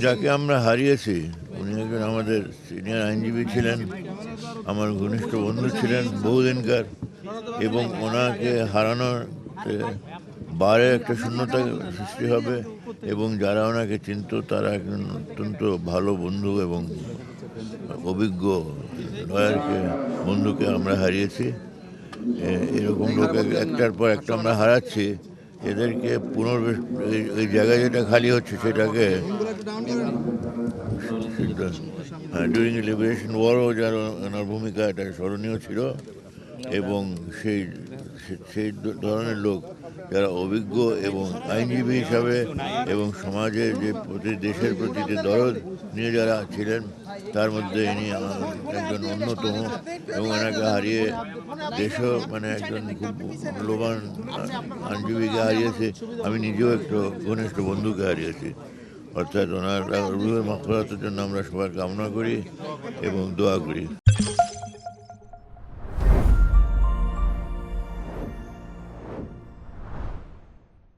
যাকে আমরা হারিয়েছি উনি একজন আমাদের সিনিয়র আইনজীবী ছিলেন, আমার ঘনিষ্ঠ বন্ধু ছিলেন বহুদিনকার, এবং ওনাকে হারানোর বারে একটা শূন্যতা সৃষ্টি হবে এবং যারা ওনাকে চিনত তারা একজন অত্যন্ত ভালো বন্ধু এবং অভিজ্ঞ লয়ারকে বন্ধুকে আমরা হারিয়েছি। এরকম লোক একটার পর একটা আমরা হারাচ্ছি। এদেরকে এই জায়গায় যেটা খালি হচ্ছে সেটাকে ডিউরিং লিবারেশন ওয়ারও যার ওনার ভূমিকা এটা স্মরণীয় ছিল, এবং সেই সেই ধরনের লোক যারা অভিজ্ঞ এবং আইনজীবী হিসাবে এবং সমাজের যে প্রতি দেশের প্রতি যে দরদ নিয়ে যারা ছিলেন তার মধ্যে ইনি একজন অন্যতম, এবং এনাকে হারিয়ে দেশও একজন খুব মূল্যবান আইনজীবীকে হারিয়েছে। আমি নিজেও একটু ঘনিষ্ঠ বন্ধুকে হারিয়েছি। অর্থাৎ ওনার রুহের মাগফিরাতের জন্য আমরা সবার কামনা করি এবং দোয়া করি।